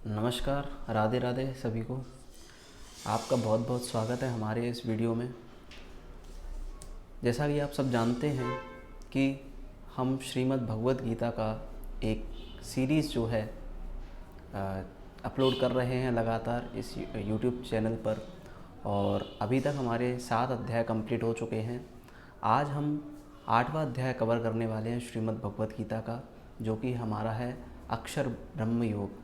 नमस्कार, राधे राधे सभी को। आपका बहुत बहुत स्वागत है हमारे इस वीडियो में। जैसा कि आप सब जानते हैं कि हम श्रीमद् भगवत गीता का एक सीरीज़ जो है अपलोड कर रहे हैं लगातार इस यूट्यूब चैनल पर, और अभी तक हमारे 7 अध्याय कंप्लीट हो चुके हैं। आज हम 8वां अध्याय कवर करने वाले हैं श्रीमद् भगवत गीता का, जो कि हमारा है अक्षर ब्रह्म योग।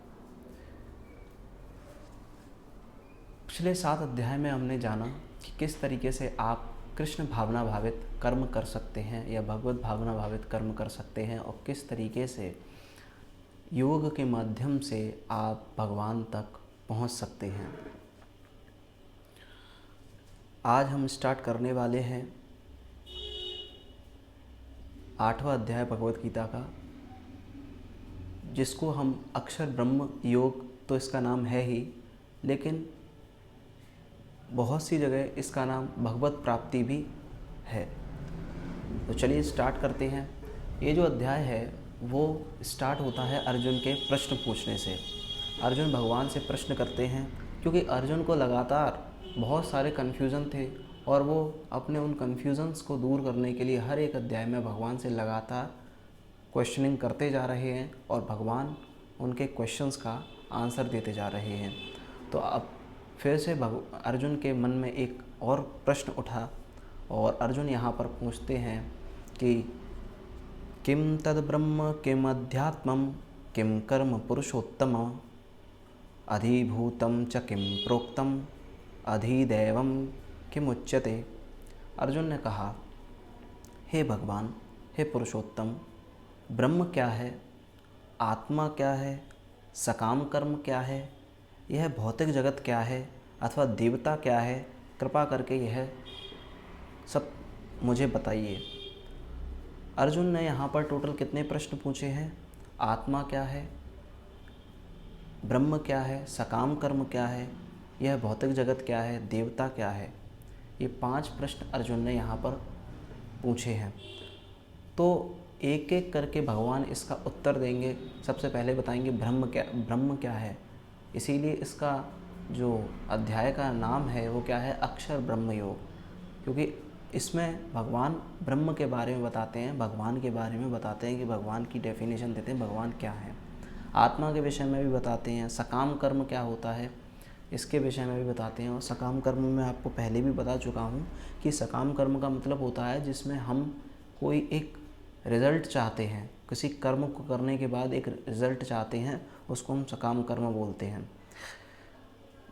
पिछले 7 अध्याय में हमने जाना कि किस तरीके से आप कृष्ण भावना भावित कर्म कर सकते हैं या भगवत भावना भावित कर्म कर सकते हैं, और किस तरीके से योग के माध्यम से आप भगवान तक पहुंच सकते हैं। आज हम स्टार्ट करने वाले हैं 8वां अध्याय भगवत गीता का, जिसको हम अक्षर ब्रह्म योग तो इसका नाम है ही, लेकिन बहुत सी जगह इसका नाम भगवत प्राप्ति भी है। तो चलिए स्टार्ट करते हैं। ये जो अध्याय है वो स्टार्ट होता है अर्जुन के प्रश्न पूछने से। अर्जुन भगवान से प्रश्न करते हैं क्योंकि अर्जुन को लगातार बहुत सारे कन्फ्यूज़न थे, और वो अपने उन कन्फ्यूज़न्स को दूर करने के लिए हर एक अध्याय में भगवान से लगातार क्वेश्चनिंग करते जा रहे हैं, और भगवान उनके क्वेश्चंस का आंसर देते जा रहे हैं। तो अब फिर से अर्जुन के मन में एक और प्रश्न उठा, और अर्जुन यहाँ पर पूछते हैं कि किम तद ब्रह्म किम अध्यात्मम किम कर्म पुरुषोत्तम अधिभूतम च किम प्रोक्तम अधिदैवम किम उच्यते। अर्जुन ने कहा, हे भगवान, हे पुरुषोत्तम, ब्रह्म क्या है, आत्मा क्या है, सकाम कर्म क्या है, यह भौतिक जगत क्या है, अथवा देवता क्या है, कृपा करके यह सब मुझे बताइए। अर्जुन ने यहाँ पर टोटल कितने प्रश्न पूछे हैं? आत्मा क्या है, ब्रह्म क्या है, सकाम कर्म क्या है, यह भौतिक जगत क्या है, देवता क्या है। ये 5 प्रश्न अर्जुन ने यहाँ पर पूछे हैं। तो एक एक करके भगवान इसका उत्तर देंगे। सबसे पहले बताएंगे ब्रह्म क्या है। इसीलिए इसका जो अध्याय का नाम है वो क्या है, अक्षर ब्रह्म योग, क्योंकि इसमें भगवान ब्रह्म के बारे में बताते हैं, भगवान के बारे में बताते हैं कि भगवान की डेफिनेशन देते हैं भगवान क्या है। आत्मा के विषय में भी बताते हैं, सकाम कर्म क्या होता है इसके विषय में भी बताते हैं। और सकाम कर्म में आपको पहले भी बता चुका हूँ कि सकाम कर्म का मतलब होता है जिसमें हम कोई एक रिज़ल्ट चाहते हैं, किसी कर्म को करने के बाद एक रिज़ल्ट चाहते हैं, उसको हम सकाम कर्म बोलते हैं।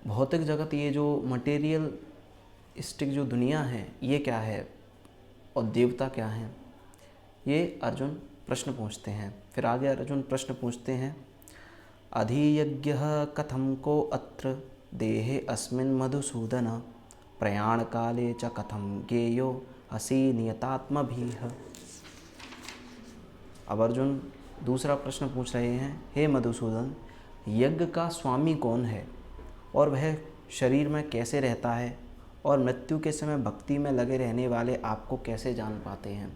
भौतिक जगत, ये जो मटेरियलिस्टिक जो दुनिया है, ये क्या है, और देवता क्या हैं, ये अर्जुन प्रश्न पूछते हैं। फिर आगे अर्जुन प्रश्न पूछते हैं, अधियज्ञः कथम को अत्र देहे अस्मिन् मधुसूदन प्रयाण काले च कथम ज्ञेयो असि नियतात्मभिः। अब अर्जुन दूसरा प्रश्न पूछ रहे हैं, हे मधुसूदन, यज्ञ का स्वामी कौन है, और वह शरीर में कैसे रहता है, और मृत्यु के समय भक्ति में लगे रहने वाले आपको कैसे जान पाते हैं।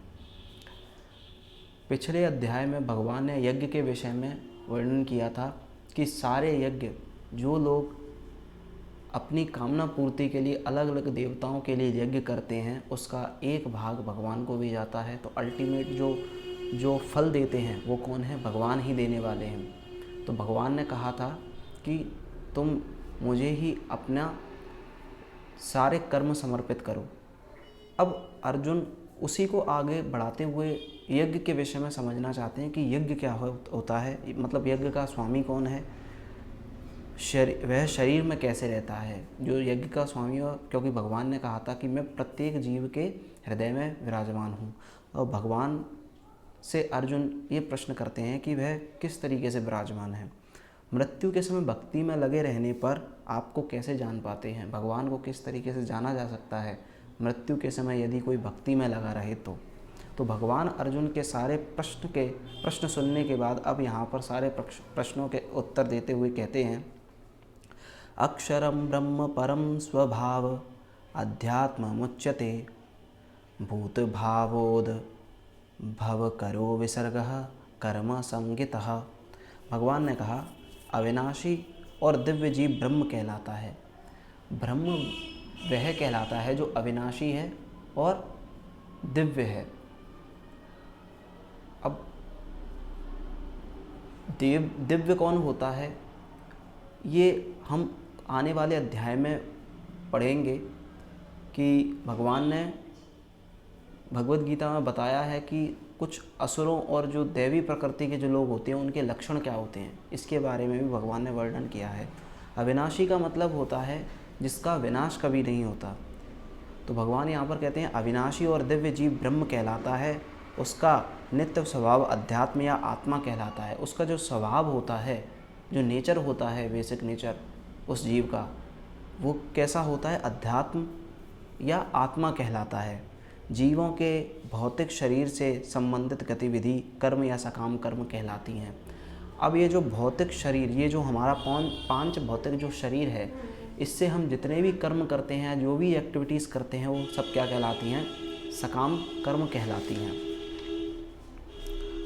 पिछले अध्याय में भगवान ने यज्ञ के विषय में वर्णन किया था कि सारे यज्ञ, जो लोग अपनी कामना पूर्ति के लिए अलग अलग देवताओं के लिए यज्ञ करते हैं, उसका एक भाग भगवान को भी जाता है। तो अल्टीमेट जो फल देते हैं वो कौन है, भगवान ही देने वाले हैं। तो भगवान ने कहा था कि तुम मुझे ही अपना सारे कर्म समर्पित करो। अब अर्जुन उसी को आगे बढ़ाते हुए यज्ञ के विषय में समझना चाहते हैं कि यज्ञ क्या होता है, मतलब यज्ञ का स्वामी कौन है, वह शरीर में कैसे रहता है जो यज्ञ का स्वामी हो, क्योंकि भगवान ने कहा था कि मैं प्रत्येक जीव के हृदय में विराजमान हूँ। और भगवान से अर्जुन ये प्रश्न करते हैं कि वह किस तरीके से विराजमान है। मृत्यु के समय भक्ति में लगे रहने पर आपको कैसे जान पाते हैं, भगवान को किस तरीके से जाना जा सकता है मृत्यु के समय यदि कोई भक्ति में लगा रहे तो भगवान अर्जुन के सारे प्रश्न सुनने के बाद अब यहाँ पर सारे प्रश्नों के उत्तर देते हुए कहते हैं, अक्षरम ब्रह्म परम स्वभाव अध्यात्ममुच्यते भूत भावोद भव करो विसर्गः कर्म संगितः। भगवान ने कहा, अविनाशी और दिव्य जीव ब्रह्म कहलाता है। ब्रह्म वह कहलाता है जो अविनाशी है और दिव्य है। अब दिव्य कौन होता है, ये हम आने वाले अध्याय में पढ़ेंगे कि भगवान ने भगवद गीता में बताया है कि कुछ असुरों और जो दैवी प्रकृति के जो लोग होते हैं उनके लक्षण क्या होते हैं, इसके बारे में भी भगवान ने वर्णन किया है। अविनाशी का मतलब होता है जिसका विनाश कभी नहीं होता। तो भगवान यहाँ पर कहते हैं अविनाशी और दिव्य जीव ब्रह्म कहलाता है, उसका नित्य स्वभाव अध्यात्म या आत्मा कहलाता है। उसका जो स्वभाव होता है, जो नेचर होता है, बेसिक नेचर उस जीव का, वो कैसा होता है, अध्यात्म या आत्मा कहलाता है। जीवों के भौतिक शरीर से संबंधित गतिविधि कर्म या सकाम कर्म कहलाती हैं। अब ये जो भौतिक शरीर, ये जो हमारा पांच भौतिक जो शरीर है, इससे हम जितने भी कर्म करते हैं, जो भी एक्टिविटीज़ करते हैं, वो सब क्या कहलाती हैं, सकाम कर्म कहलाती हैं।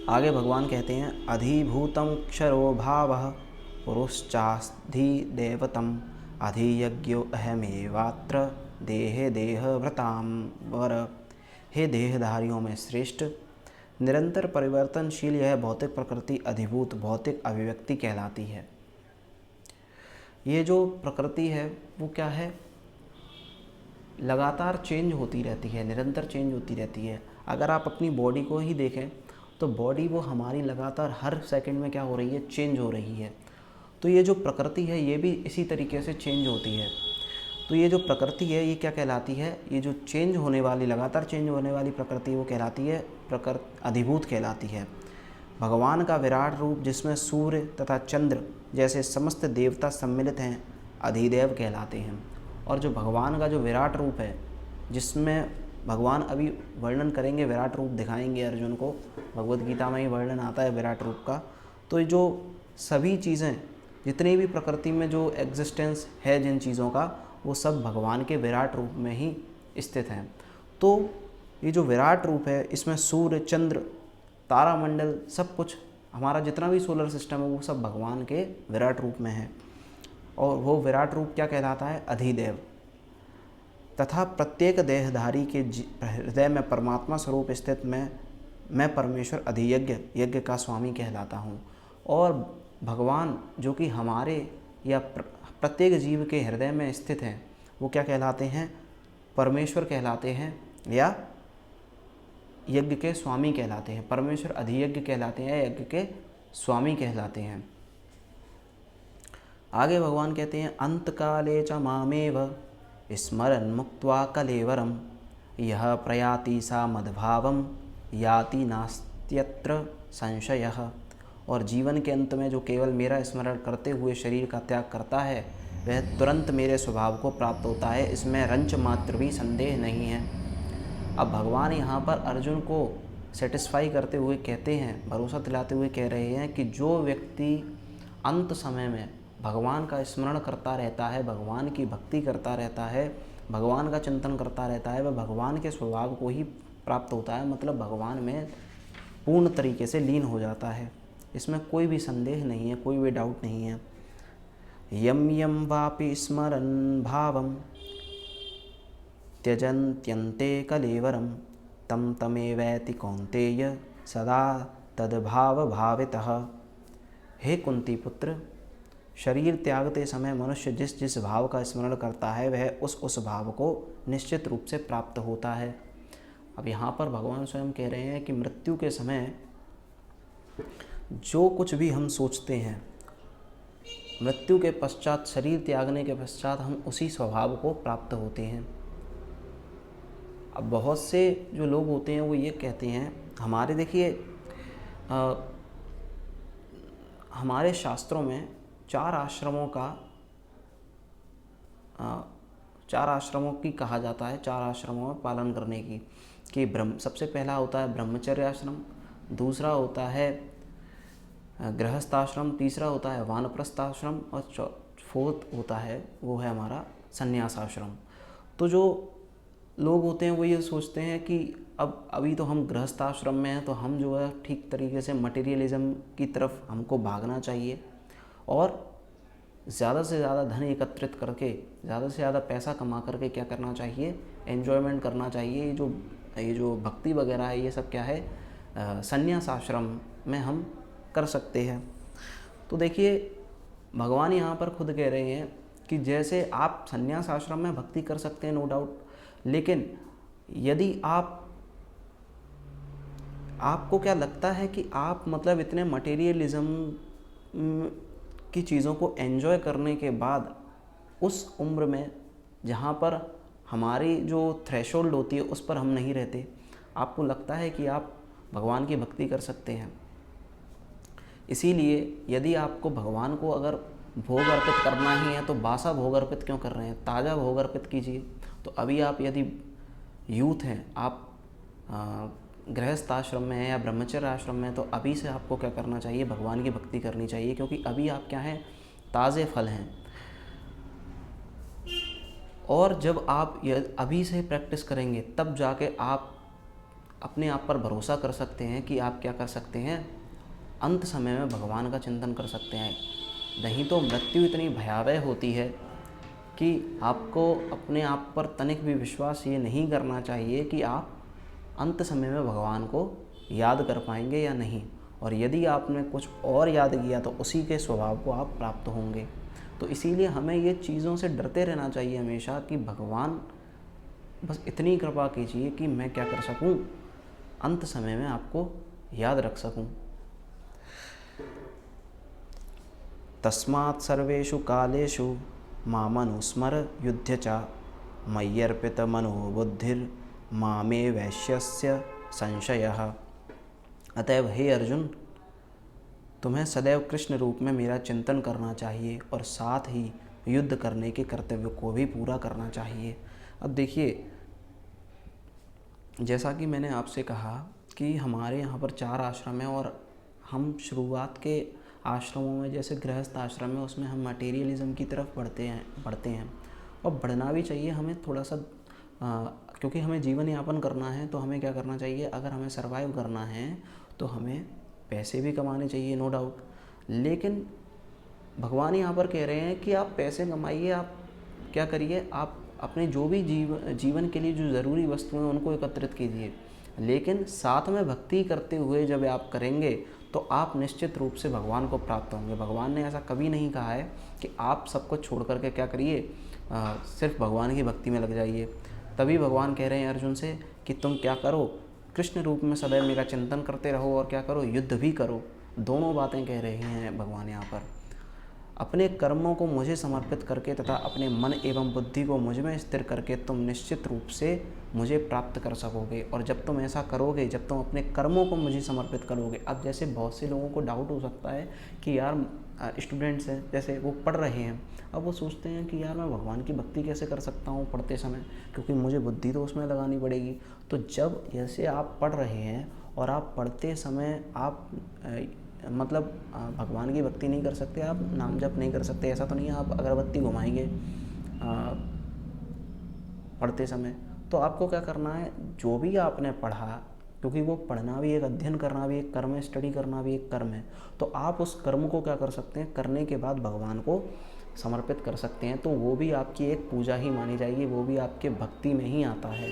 आगे भगवान कहते हैं अधिभूतम क्षरो भावः पुरुश्चाधि देवतम अधियज्ञो अहमेवात्र देहे देहभृताम वर। हे देहधारियों में श्रेष्ठ, निरंतर परिवर्तनशील यह भौतिक प्रकृति अधिभूत भौतिक अभिव्यक्ति कहलाती है। ये जो प्रकृति है वो क्या है, लगातार चेंज होती रहती है, निरंतर चेंज होती रहती है। अगर आप अपनी बॉडी को ही देखें तो बॉडी वो हमारी लगातार हर सेकंड में क्या हो रही है, चेंज हो रही है। तो ये जो प्रकृति है ये भी इसी तरीके से चेंज होती है। तो ये जो प्रकृति है ये क्या कहलाती है, ये जो चेंज होने वाली, लगातार चेंज होने वाली प्रकृति वो कहलाती है अधिभूत कहलाती है। भगवान का विराट रूप जिसमें सूर्य तथा चंद्र जैसे समस्त देवता सम्मिलित हैं अधिदेव कहलाते हैं। और जो भगवान का जो विराट रूप है, जिसमें भगवान अभी वर्णन करेंगे, विराट रूप दिखाएंगे अर्जुन को, भगवद गीता में ही वर्णन आता है विराट रूप का। तो जो सभी चीज़ें, जितनी भी प्रकृति में जो एग्जिस्टेंस है जिन चीज़ों का, वो सब भगवान के विराट रूप में ही स्थित हैं। तो ये जो विराट रूप है, इसमें सूर्य चंद्र तारामंडल सब कुछ, हमारा जितना भी सोलर सिस्टम है वो सब भगवान के विराट रूप में है। और वो विराट रूप क्या कहलाता है, अधिदेव। तथा प्रत्येक देहधारी के हृदय में परमात्मा स्वरूप स्थित मैं परमेश्वर अधियज्ञ यज्ञ का स्वामी कहलाता हूँ। और भगवान जो कि हमारे या प्रत्येक जीव के हृदय में स्थित हैं, वो क्या कहलाते हैं, परमेश्वर कहलाते हैं या यज्ञ के स्वामी कहलाते हैं। परमेश्वर अधियज्ञ कहलाते हैं, यज्ञ के स्वामी कहलाते हैं। आगे भगवान कहते हैं अंतकाले च मामेव स्मरन् मुक्त्वा कलेवरम यह प्रयाति सा मद्भावम याति नास्त्यत्र संशयः। और जीवन के अंत में जो केवल मेरा स्मरण करते हुए शरीर का त्याग करता है, वह तुरंत मेरे स्वभाव को प्राप्त होता है, इसमें रंच मात्र भी संदेह नहीं है। अब भगवान यहाँ पर अर्जुन को सेटिस्फाई करते हुए कहते हैं, भरोसा दिलाते हुए कह रहे हैं कि जो व्यक्ति अंत समय में भगवान का स्मरण करता रहता है, भगवान की भक्ति करता रहता है, भगवान का चिंतन करता रहता है, वह भगवान के स्वभाव को ही प्राप्त होता है, मतलब भगवान में पूर्ण तरीके से लीन हो जाता है। इसमें कोई भी संदेह नहीं है, कोई भी डाउट नहीं है। यम यम वापि स्मरन् भावम त्यजन्त्यन्ते कलेवरम तम तमेवैति कौन्तेय सदा तद्भाव भावितः। हे कुंती पुत्र, शरीर त्यागते समय मनुष्य जिस जिस भाव का स्मरण करता है वह उस भाव को निश्चित रूप से प्राप्त होता है। अब यहाँ पर भगवान स्वयं कह रहे हैं कि मृत्यु के समय जो कुछ भी हम सोचते हैं, मृत्यु के पश्चात, शरीर त्यागने के पश्चात हम उसी स्वभाव को प्राप्त होते हैं। अब बहुत से जो लोग होते हैं वो ये कहते हैं, हमारे देखिए हमारे शास्त्रों में चार आश्रमों की कहा जाता है, चार आश्रमों में पालन करने की, कि सबसे पहला होता है ब्रह्मचर्य आश्रम, दूसरा होता है गृहस्थाश्रम, तीसरा होता है वानप्रस्थाश्रम और फोर्थ होता है वो है हमारा संन्यास आश्रम। तो जो लोग होते हैं वो ये सोचते हैं कि अभी तो हम गृहस्थाश्रम में हैं, तो हम जो है ठीक तरीके से मटेरियलिज्म की तरफ हमको भागना चाहिए और ज़्यादा से ज़्यादा धन एकत्रित करके, ज़्यादा से ज़्यादा पैसा कमा करके क्या करना चाहिए, एन्जॉयमेंट करना चाहिए। ये जो भक्ति वगैरह है, ये सब क्या है, संन्यास आश्रम में हम कर सकते हैं। तो देखिए, भगवान यहाँ पर खुद कह रहे हैं कि जैसे आप संन्यास आश्रम में भक्ति कर सकते हैं, नो डाउट, लेकिन यदि आपको क्या लगता है कि आप मतलब इतने मटेरियलिज्म की चीज़ों को एंजॉय करने के बाद उस उम्र में जहाँ पर हमारी जो थ्रेशोल्ड होती है उस पर हम नहीं रहते, आपको लगता है कि आप भगवान की भक्ति कर सकते हैं? इसीलिए यदि आपको भगवान को अगर भोग अर्पित करना ही है तो बासा भोग अर्पित क्यों कर रहे हैं, ताज़ा भोग अर्पित कीजिए। तो अभी आप यदि यूथ हैं, आप गृहस्थ आश्रम में है या ब्रह्मचर्य आश्रम में, तो अभी से आपको क्या करना चाहिए, भगवान की भक्ति करनी चाहिए, क्योंकि अभी आप क्या हैं, ताज़े फल हैं। और जब आप अभी से प्रैक्टिस करेंगे तब जाके आप अपने आप पर भरोसा कर सकते हैं कि आप क्या कर सकते हैं, अंत समय में भगवान का चिंतन कर सकते हैं। नहीं तो मृत्यु इतनी भयावह होती है कि आपको अपने आप पर तनिक भी विश्वास ये नहीं करना चाहिए कि आप अंत समय में भगवान को याद कर पाएंगे या नहीं। और यदि आपने कुछ और याद किया तो उसी के स्वभाव को आप प्राप्त होंगे। तो इसीलिए हमें ये चीज़ों से डरते रहना चाहिए हमेशा कि भगवान बस इतनी कृपा कीजिए कि मैं क्या कर सकूं, अंत समय में आपको याद रख सकूं। तस्मात् सर्वेषु कालेषु मामनुस्मर युध्य च मय्यर्पित मनोबुद्धिर मामे वैश्यस्य संशयः। अतएव हे अर्जुन, तुम्हें सदैव कृष्ण रूप में मेरा चिंतन करना चाहिए और साथ ही युद्ध करने के कर्तव्य को भी पूरा करना चाहिए। अब देखिए, जैसा कि मैंने आपसे कहा कि हमारे यहाँ पर 4 आश्रम हैं और हम शुरुआत के आश्रमों में, जैसे गृहस्थ आश्रम में, उसमें हम मटेरियलिज्म की तरफ बढ़ते हैं और बढ़ना भी चाहिए हमें थोड़ा सा, क्योंकि हमें जीवन यापन करना है। तो हमें क्या करना चाहिए, अगर हमें सरवाइव करना है तो हमें पैसे भी कमाने चाहिए, नो डाउट। लेकिन भगवान यहाँ पर कह रहे हैं कि आप पैसे कमाइए, आप क्या करिए, आप अपने जो भी जीवन के लिए जो ज़रूरी वस्तुएं हैं उनको एकत्रित कीजिए, लेकिन साथ में भक्ति करते हुए जब आप करेंगे तो आप निश्चित रूप से भगवान को प्राप्त होंगे। भगवान ने ऐसा कभी नहीं कहा है कि आप सब कुछ छोड़ करके क्या करिए, सिर्फ भगवान की भक्ति में लग जाइए। तभी भगवान कह रहे हैं अर्जुन से कि तुम क्या करो, कृष्ण रूप में सदैव मेरा चिंतन करते रहो और क्या करो, युद्ध भी करो। दोनों बातें कह रहे हैं भगवान यहाँ पर। अपने कर्मों को मुझे समर्पित करके तथा अपने मन एवं बुद्धि को मुझ में स्थिर करके तुम निश्चित रूप से मुझे प्राप्त कर सकोगे। और जब तुम ऐसा करोगे, जब तुम अपने कर्मों को मुझे समर्पित करोगे। अब जैसे बहुत से लोगों को डाउट हो सकता है कि यार स्टूडेंट्स हैं, जैसे वो पढ़ रहे हैं, अब वो सोचते हैं कि यार मैं भगवान की भक्ति कैसे कर सकता हूँ पढ़ते समय, क्योंकि मुझे बुद्धि तो उसमें लगानी पड़ेगी। तो जब जैसे आप पढ़ रहे हैं और आप पढ़ते समय आप मतलब भगवान की भक्ति नहीं कर सकते, आप नाम जप नहीं कर सकते, ऐसा तो नहीं है आप अगरबत्ती घुमाएंगे पढ़ते समय। तो आपको क्या करना है, जो भी आपने पढ़ा, क्योंकि वो पढ़ना भी एक, अध्ययन करना भी एक कर्म है, स्टडी करना भी एक कर्म है, तो आप उस कर्म को क्या कर सकते हैं, करने के बाद भगवान को समर्पित कर सकते हैं। तो वो भी आपकी एक पूजा ही मानी जाएगी, वो भी आपके भक्ति में ही आता है।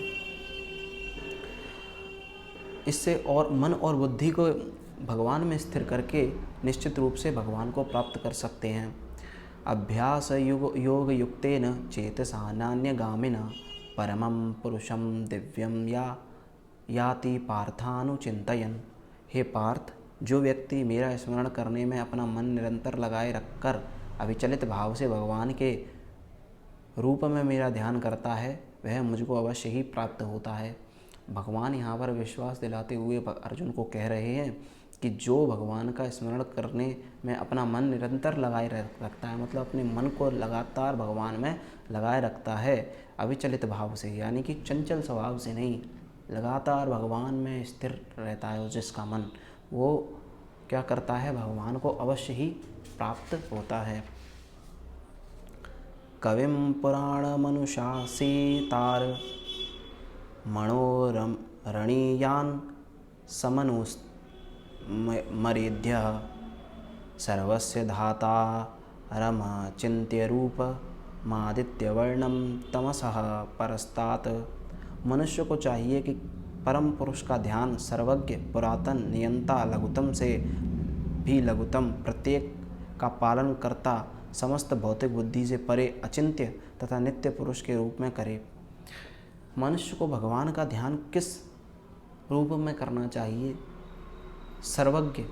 इससे और मन और बुद्धि को भगवान में स्थिर करके निश्चित रूप से भगवान को प्राप्त कर सकते हैं। अभ्यास योग युक्तेन चेतसा नान्यगामिना परमं पुरुषं दिव्यं याति पार्थानुचिंतयन्। हे पार्थ, जो व्यक्ति मेरा स्मरण करने में अपना मन निरंतर लगाए रखकर अविचलित भाव से भगवान के रूप में मेरा ध्यान करता है, वह मुझको अवश्य ही प्राप्त होता है। भगवान यहाँ पर विश्वास दिलाते हुए अर्जुन को कह रहे हैं कि जो भगवान का स्मरण करने में अपना मन निरंतर लगाए रखता है, मतलब अपने मन को लगातार भगवान में लगाए रखता है अविचलित भाव से, यानी कि चंचल स्वभाव से नहीं, लगातार भगवान में स्थिर रहता है जिसका मन, वो क्या करता है, भगवान को अवश्य ही प्राप्त होता है। कविं पुराण मनुषासीतार मनोरणीयान समनुमरेद्य सर्वस्य धाता रमाचिन्त्य रूपमादित्यवर्णं तमसः परस्तात्। मनुष्य को चाहिए कि परम पुरुष का ध्यान सर्वज्ञ, पुरातन, नियंता, लघुतम से भी लघुतम, प्रत्येक का पालन करता, समस्त भौतिक बुद्धि से परे, अचिंत्य तथा नित्य पुरुष के रूप में करे। मनुष्य को भगवान का ध्यान किस रूप में करना चाहिए? सर्वज्ञ,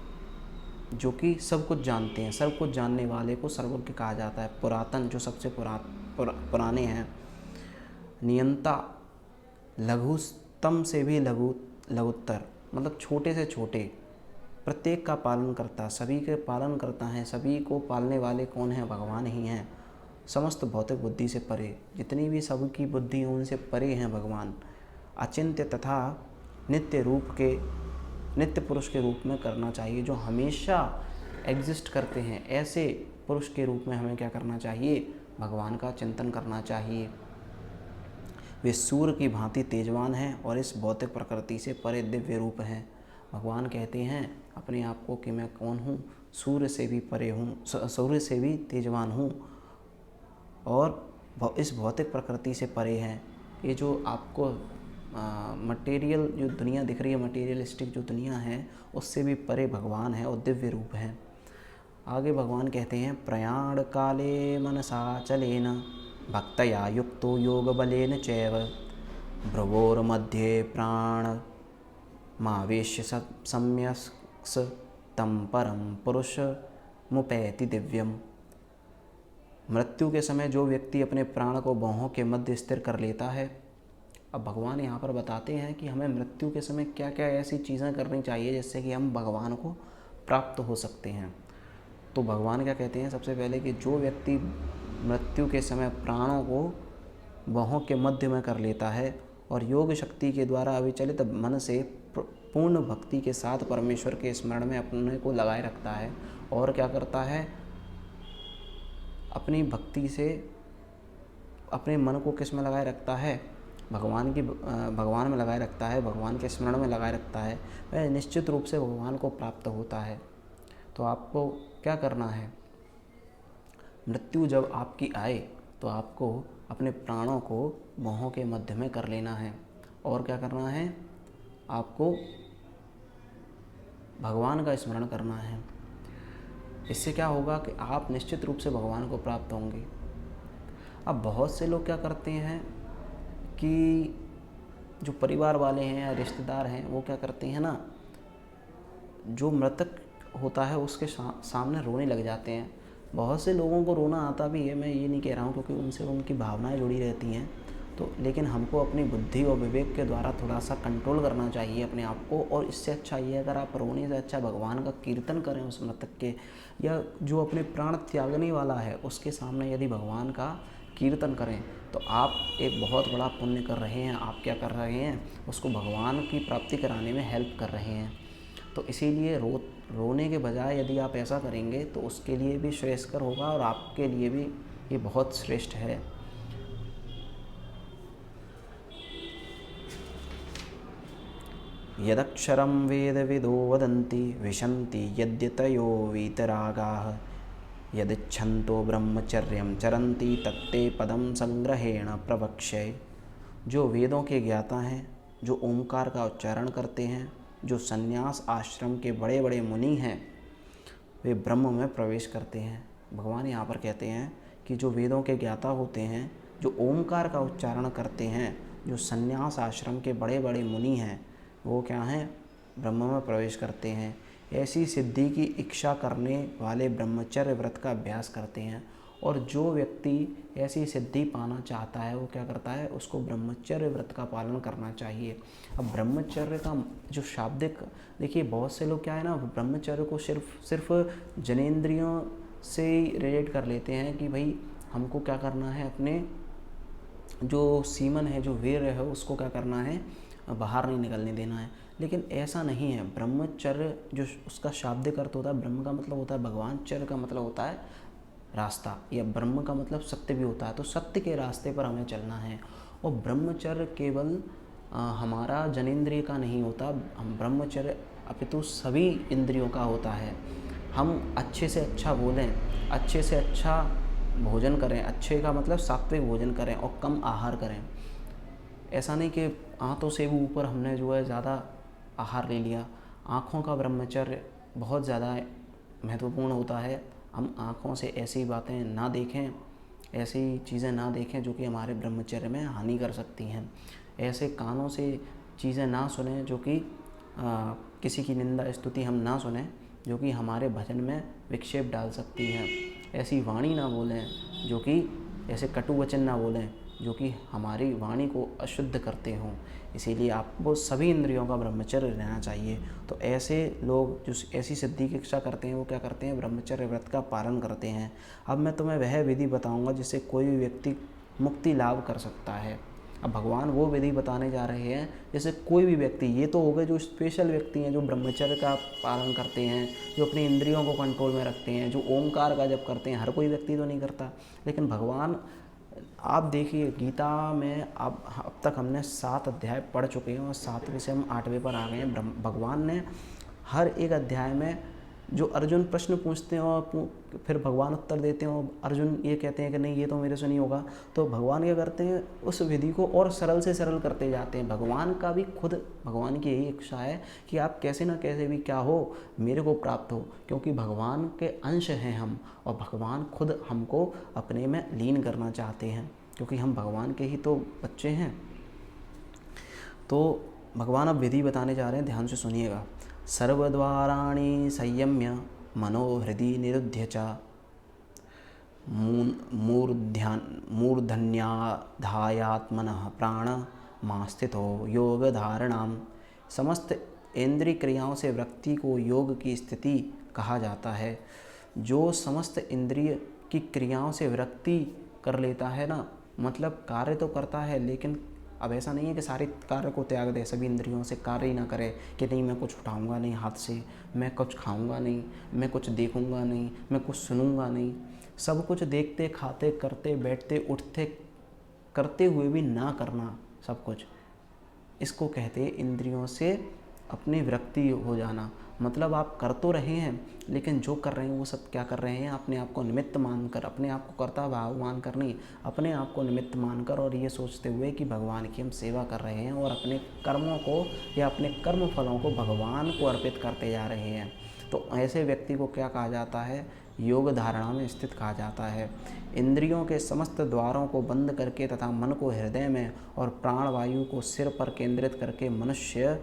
जो कि सब कुछ जानते हैं, सब कुछ जानने वाले को सर्वज्ञ कहा जाता है। पुरातन, जो सबसे पुराने हैं। नियंता, लघुतम से भी लघुत्तर, मतलब छोटे से छोटे, प्रत्येक का पालन करता, सभी के पालन करता है। सभी को पालने वाले कौन है? भगवान ही हैं। समस्त भौतिक बुद्धि से परे, जितनी भी सबकी बुद्धि है उनसे परे हैं भगवान। अचिंत्य तथा नित्य नित्य पुरुष के रूप में करना चाहिए, जो हमेशा एग्जिस्ट करते हैं। ऐसे पुरुष के रूप में हमें क्या करना चाहिए? भगवान का चिंतन करना चाहिए। वे सूर्य की भांति तेजवान हैं और इस भौतिक प्रकृति से परे दिव्य रूप हैं। भगवान कहते हैं अपने आप को कि मैं कौन हूँ? सूर्य से भी परे हूँ, सूर्य से भी तेजवान हूँ और इस भौतिक प्रकृति से परे हैं। ये जो आपको मटेरियल जो दुनिया दिख रही है, मटेरियलिस्टिक जो दुनिया है, उससे भी परे भगवान है और दिव्य रूप है। आगे भगवान कहते हैं प्रयाण काले मनसा चलेन भक्तया युक्तो योग बलेन चैव भ्रुवोर्मध्ये प्राण मावेश्य सम्यक्स तम परम पुरुष मुपैति दिव्यम। मृत्यु के समय जो व्यक्ति अपने प्राण को बाहों के मध्य स्थिर कर लेता है। अब भगवान यहाँ पर बताते हैं कि हमें मृत्यु के समय क्या क्या ऐसी चीज़ें करनी चाहिए जिससे कि हम भगवान को प्राप्त हो सकते हैं। तो भगवान क्या कहते हैं? सबसे पहले कि जो व्यक्ति मृत्यु के समय प्राणों को बाहों के मध्य में कर लेता है और योग शक्ति के द्वारा अविचलित मन से पूर्ण भक्ति के साथ परमेश्वर के स्मरण में अपने को लगाए रखता है और क्या करता है? अपनी भक्ति से अपने मन को किस में लगाए रखता है? भगवान में लगाए रखता है, भगवान के स्मरण में लगाए रखता है, वह निश्चित रूप से भगवान को प्राप्त होता है। तो आपको क्या करना है? मृत्यु जब आपकी आए तो आपको अपने प्राणों को बाहों के मध्य में कर लेना है और क्या करना है? आपको भगवान का स्मरण करना है। इससे क्या होगा कि आप निश्चित रूप से भगवान को प्राप्त होंगे। अब बहुत से लोग क्या करते हैं कि जो परिवार वाले हैं या रिश्तेदार हैं, वो क्या करते हैं ना, जो मृतक होता है उसके सामने रोने लग जाते हैं। बहुत से लोगों को रोना आता भी है, मैं ये नहीं कह रहा हूँ, क्योंकि उनसे उनकी भावनाएं जुड़ी रहती हैं। तो लेकिन हमको अपनी बुद्धि और विवेक के द्वारा थोड़ा सा कंट्रोल करना चाहिए अपने आप को। और इससे अच्छा ये, अगर आप रोने से अच्छा भगवान का कीर्तन करें उस मृतक के, या जो अपने प्राण त्यागने वाला है उसके सामने यदि भगवान का कीर्तन करें तो आप एक बहुत बड़ा पुण्य कर रहे हैं। आप क्या कर रहे हैं? उसको भगवान की प्राप्ति कराने में हेल्प कर रहे हैं। तो इसीलिए रोने के बजाय यदि आप ऐसा करेंगे तो उसके लिए भी श्रेयस्कर होगा और आपके लिए भी ये बहुत श्रेष्ठ है। यदक्षरं वेदविदो वदन्ति विशन्ति यद्यतयो वीतरागाः यदिच्छन्तो ब्रह्मचर्यं चरन्ति तत्ते पदं संग्रहेण प्रवक्ष्ये। जो वेदों के ज्ञाता हैं, जो ओंकार का उच्चारण करते हैं, जो सन्यास आश्रम के बड़े बड़े मुनि हैं, वे ब्रह्म में प्रवेश करते हैं। भगवान यहाँ पर कहते हैं कि जो वेदों के ज्ञाता होते हैं, जो ओंकार का उच्चारण करते हैं, जो सन्यास आश्रम के बड़े बड़े मुनि हैं, वो क्या हैं? ब्रह्म में प्रवेश करते हैं। ऐसी सिद्धि की इच्छा करने वाले ब्रह्मचर्य व्रत का अभ्यास करते हैं। और जो व्यक्ति ऐसी सिद्धि पाना चाहता है वो क्या करता है? उसको ब्रह्मचर्य व्रत का पालन करना चाहिए। अब ब्रह्मचर्य का जो शाब्दिक, देखिए बहुत से लोग क्या है ना, ब्रह्मचर्य को सिर्फ जनेंद्रियों से रिलेट कर लेते हैं कि भाई हमको क्या करना है, अपने जो सीमन है, जो वीर्य है, उसको क्या करना है, बाहर नहीं निकलने देना है। लेकिन ऐसा नहीं है। ब्रह्मचर्य जो उसका शाब्दिक अर्थ होता है, ब्रह्म का मतलब होता है भगवान, चर्य का मतलब होता है रास्ता, या ब्रह्म का मतलब सत्य भी होता है। तो सत्य के रास्ते पर हमें चलना है। और ब्रह्मचर्य केवल हमारा जनेंद्रिय का नहीं होता, हम ब्रह्मचर्य अपितु सभी इंद्रियों का होता है। हम अच्छे से अच्छा बोलें, अच्छे से अच्छा भोजन करें, अच्छे का मतलब सात्विक भोजन करें और कम आहार करें। ऐसा नहीं कि आंतों से भी ऊपर हमने जो है ज़्यादा आहार ले लिया। आँखों का ब्रह्मचर्य बहुत ज़्यादा महत्वपूर्ण होता है। हम आँखों से ऐसी बातें ना देखें, ऐसी चीज़ें ना देखें जो कि हमारे ब्रह्मचर्य में हानि कर सकती हैं। ऐसे कानों से चीज़ें ना सुनें जो कि किसी की निंदा स्तुति हम ना सुनें जो कि हमारे भजन में विक्षेप डाल सकती हैं। ऐसी वाणी ना बोलें जो कि ऐसे कटु वचन ना बोलें जो कि हमारी वाणी को अशुद्ध करते हों। इसीलिए आपको सभी इंद्रियों का ब्रह्मचर्य रहना चाहिए। तो ऐसे लोग जो ऐसी सिद्धि की इच्छा करते हैं वो क्या करते हैं, ब्रह्मचर्य व्रत का पालन करते हैं। अब मैं तुम्हें वह विधि बताऊंगा जिससे कोई भी व्यक्ति मुक्ति लाभ कर सकता है। अब भगवान वो विधि बताने जा रहे हैं जैसे कोई भी व्यक्ति, ये तो हो गए जो स्पेशल व्यक्ति हैं, जो ब्रह्मचर्य का पालन करते हैं, जो अपनी इंद्रियों को कंट्रोल में रखते हैं, जो ओमकार का जप करते हैं। हर कोई व्यक्ति तो नहीं करता, लेकिन भगवान, आप देखिए गीता में अब तक हमने 7 अध्याय पढ़ चुके हैं और 7वें से हम 8वें पर आ गए हैं। भगवान ने हर एक अध्याय में जो अर्जुन प्रश्न पूछते हैं और फिर भगवान उत्तर देते हैं और अर्जुन ये कहते हैं कि नहीं ये तो मेरे से नहीं होगा, तो भगवान क्या करते हैं, उस विधि को और सरल से सरल करते जाते हैं। भगवान का भी खुद, भगवान की यही इच्छा है कि आप कैसे ना कैसे भी क्या हो, मेरे को प्राप्त हो, क्योंकि भगवान के अंश हैं हम और भगवान खुद हमको अपने में लीन करना चाहते हैं, क्योंकि हम भगवान के ही तो बच्चे हैं। तो भगवान अब विधि बताने जा रहे हैं, ध्यान से सुनिएगा। सर्वद्वाराणि संयम्य मनोहृदि निरुध्य च मूर्धन्याधायात्मनः प्राणमास्थितो योग धारणाम। समस्त इंद्रिय क्रियाओं से व्यक्ति को योग की स्थिति कहा जाता है। जो समस्त इंद्रिय की क्रियाओं से व्यक्ति कर लेता है ना, मतलब कार्य तो करता है, लेकिन अब ऐसा नहीं है कि सारे कार्य को त्याग दे, सभी इंद्रियों से कार्य ही ना करे कि नहीं मैं कुछ उठाऊंगा नहीं हाथ से, मैं कुछ खाऊंगा नहीं, मैं कुछ देखूंगा नहीं, मैं कुछ सुनूंगा नहीं। सब कुछ देखते, खाते, करते, बैठते, उठते, करते हुए भी ना करना सब कुछ, इसको कहते हैं इंद्रियों से अपनी विरक्ति हो जाना। मतलब आप कर तो रहे हैं, लेकिन जो कर रहे हैं वो सब क्या कर रहे हैं, अपने आप को निमित्त मानकर, अपने आप को कर्ता भाव मानकर नहीं, अपने आप को निमित्त मानकर और ये सोचते हुए कि भगवान की हम सेवा कर रहे हैं और अपने कर्मों को या अपने कर्म फलों को भगवान को अर्पित करते जा रहे हैं। तो ऐसे व्यक्ति को क्या कहा जाता है, योग धारणा में स्थित कहा जाता है। इंद्रियों के समस्त द्वारों को बंद करके तथा मन को हृदय में और प्राणवायु को सिर पर केंद्रित करके मनुष्य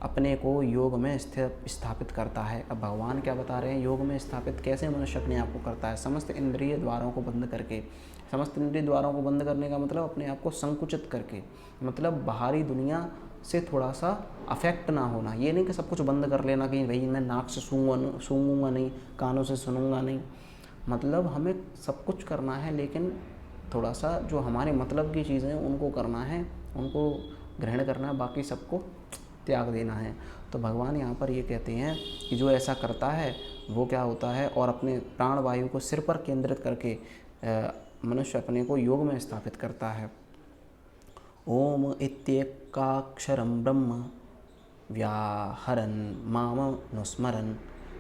अपने को योग में स्थापित करता है। अब भगवान क्या बता रहे हैं, योग में स्थापित कैसे मनुष्य अपने आप को करता है, समस्त इंद्रिय द्वारों को बंद करके। समस्त इंद्रिय द्वारों को बंद करने का मतलब अपने आप को संकुचित करके, मतलब बाहरी दुनिया से थोड़ा सा अफेक्ट ना होना। ये नहीं कि सब कुछ बंद कर लेना कि भाई मैं नाक से सूंघूंगा नहीं, कानों से सुनूंगा नहीं। मतलब हमें सब कुछ करना है, लेकिन थोड़ा सा जो हमारे मतलब की चीज़ें हैं उनको करना है, उनको ग्रहण करना है, बाकी सबको त्याग देना है। तो भगवान यहाँ पर ये कहते हैं कि जो ऐसा करता है वो क्या होता है, और अपने प्राण वायु को सिर पर केंद्रित करके मनुष्य अपने को योग में स्थापित करता है। ओम इत्येकाक्षरं ब्रह्म व्याहरन् मामनुस्मरन्